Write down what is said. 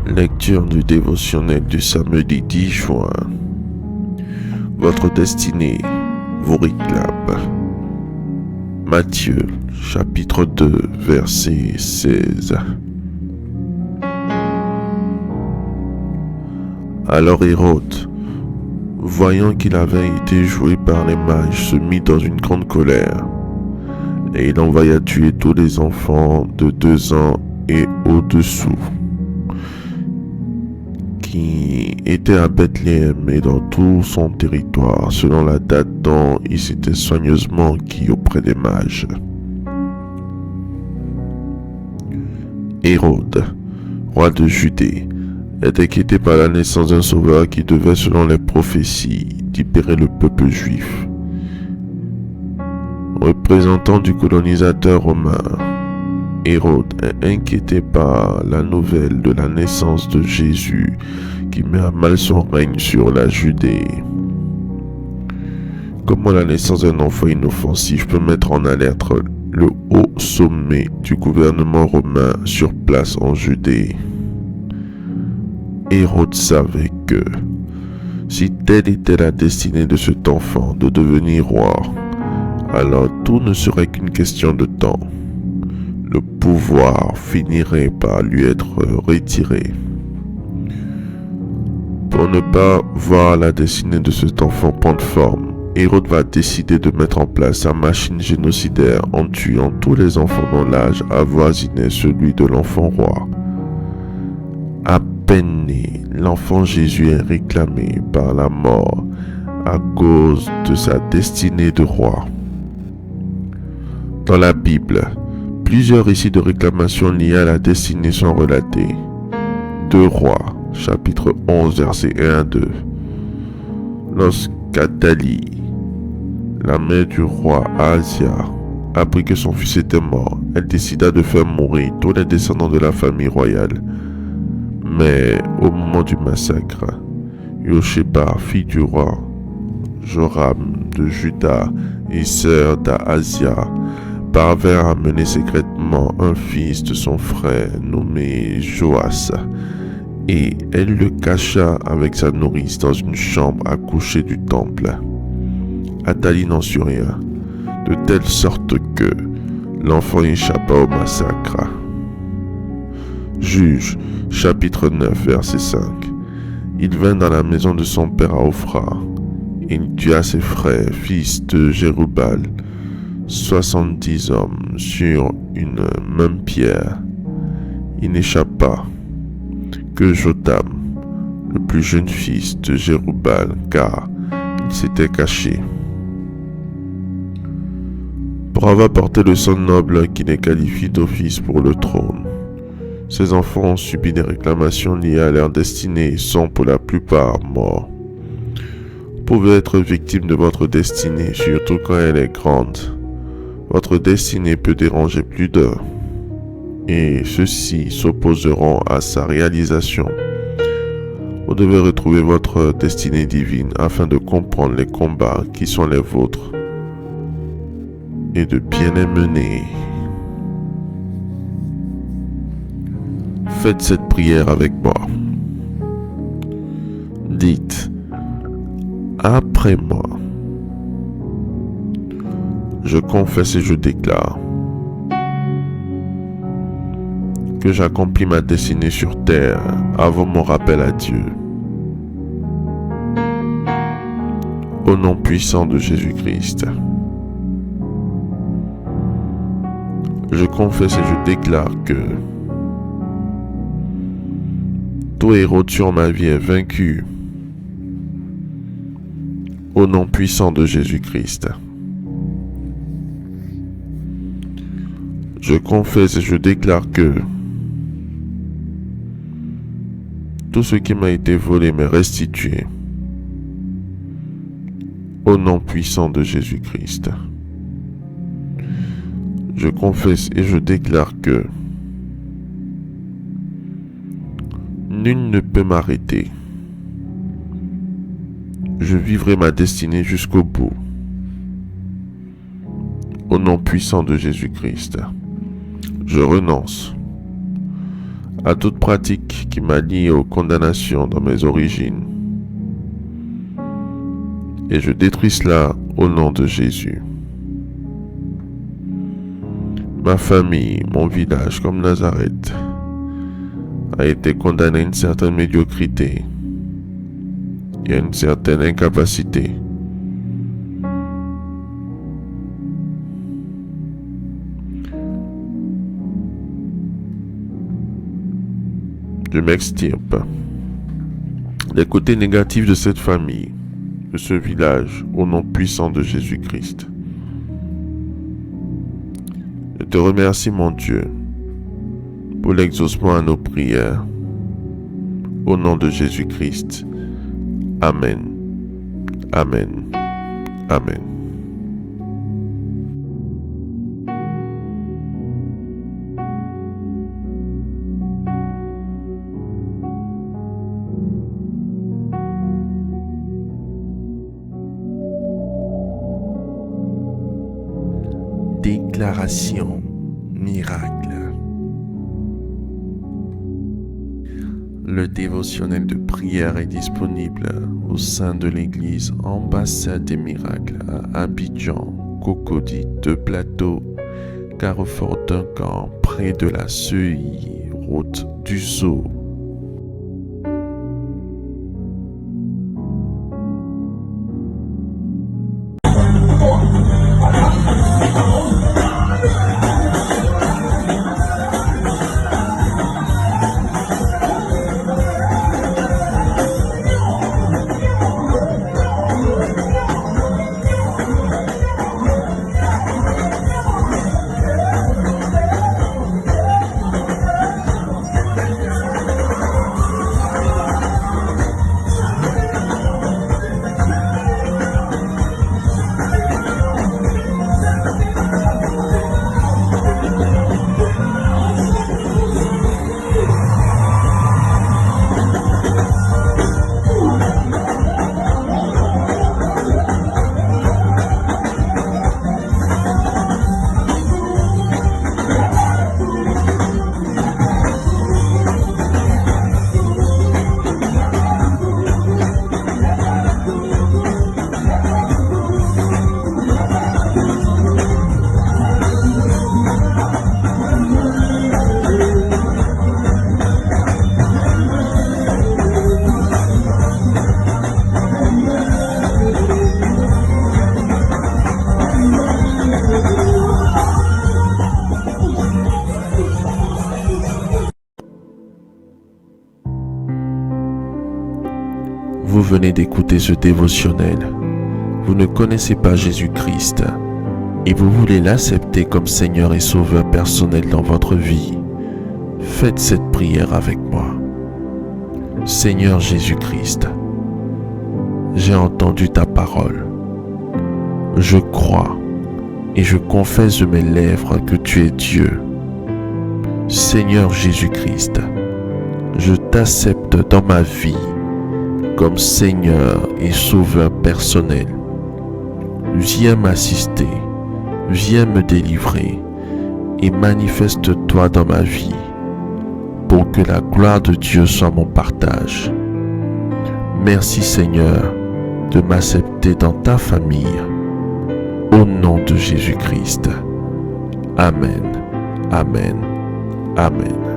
Lecture du dévotionnel du samedi 10 juin. Votre destinée vous réclame. Matthieu, chapitre 2, verset 16. Alors Hérode, voyant qu'il avait été joué par les mages, se mit dans une grande colère, et il envoya tuer tous les enfants de 2 ans et au-dessous, qui étaient à Bethléem et dans tout son territoire, selon la date dont il s'était soigneusement acquis auprès des mages. Hérode, roi de Judée, était inquiété par la naissance d'un sauveur qui devait, selon les prophéties, libérer le peuple juif. Représentant du colonisateur romain, Hérode est inquiété par la nouvelle de la naissance de Jésus qui met à mal son règne sur la Judée. Comment la naissance d'un enfant inoffensif peut mettre en alerte le haut sommet du gouvernement romain sur place en Judée? Hérode savait que si telle était la destinée de cet enfant de devenir roi, alors tout ne serait qu'une question de temps. Le pouvoir finirait par lui être retiré. Pour ne pas voir la destinée de cet enfant prendre forme, Hérode va décider de mettre en place sa machine génocidaire en tuant tous les enfants dont l'âge avoisinait celui de l'enfant roi. À peine né, l'enfant Jésus est réclamé par la mort à cause de sa destinée de roi. Dans la Bible, plusieurs récits de réclamation liés à la destinée sont relatés. 2 Rois, chapitre 11, versets 1 à 2. Lorsqu'Athalie, la mère du roi Ahazia, apprit que son fils était mort, elle décida de faire mourir tous les descendants de la famille royale. Mais au moment du massacre, Yosheba, fille du roi Joram de Juda et sœur d'Ahazia, parvint à mener secrètement un fils de son frère nommé Joas, et elle le cacha avec sa nourrice dans une chambre à coucher du temple. Athalie n'en sut rien, de telle sorte que l'enfant échappa au massacre. Juge, chapitre 9, verset 5. Il vint dans la maison de son père à Ophra, et il tua ses frères, fils de Jérubal, 70 hommes sur une même pierre. Il n'échappa que Jotam, le plus jeune fils de Jérubal, car il s'était caché. Pour avoir porté le sang noble qui les qualifie d'office pour le trône, ces enfants ont subi des réclamations liées à leur destinée et sont pour la plupart morts. Vous pouvez être victime de votre destinée, surtout quand elle est grande. Votre destinée peut déranger plus d'un, et ceux-ci s'opposeront à sa réalisation. Vous devez retrouver votre destinée divine afin de comprendre les combats qui sont les vôtres et de bien les mener. Faites cette prière avec moi. Dites après moi. Je confesse et je déclare que j'accomplis ma destinée sur terre avant mon rappel à Dieu. Au nom puissant de Jésus-Christ. Je confesse et je déclare que tout Hérode sur ma vie est vaincu. Au nom puissant de Jésus-Christ. Je confesse et je déclare que tout ce qui m'a été volé m'est restitué. Au nom puissant de Jésus-Christ. Je confesse et je déclare que nul ne peut m'arrêter. Je vivrai ma destinée jusqu'au bout. Au nom puissant de Jésus-Christ. Je renonce à toute pratique qui m'a lié aux condamnations dans mes origines. Et je détruis cela au nom de Jésus. Ma famille, mon village comme Nazareth, a été condamné à une certaine médiocrité et à une certaine incapacité. Je m'extirpe des côtés négatifs de cette famille, de ce village, au nom puissant de Jésus-Christ. Je te remercie, mon Dieu, pour l'exaucement à nos prières. Au nom de Jésus-Christ. Amen. Amen. Amen. Déclaration miracle. Le dévotionnel de prière est disponible au sein de l'église Ambassade des Miracles à Abidjan, Cocody, Deux Plateaux, Carrefour Duncan, près de la Seuilly, route du Zoo. Vous venez d'écouter ce dévotionnel. Vous ne connaissez pas Jésus-Christ et vous voulez l'accepter comme Seigneur et Sauveur personnel dans votre vie. Faites cette prière avec moi. Seigneur Jésus-Christ, j'ai entendu ta parole. Je crois et je confesse de mes lèvres que tu es Dieu. Seigneur Jésus-Christ, je t'accepte dans ma vie comme Seigneur et Sauveur personnel. Viens m'assister, viens me délivrer et manifeste-toi dans ma vie pour que la gloire de Dieu soit mon partage. Merci Seigneur de m'accepter dans ta famille. Au nom de Jésus-Christ. Amen. Amen. Amen.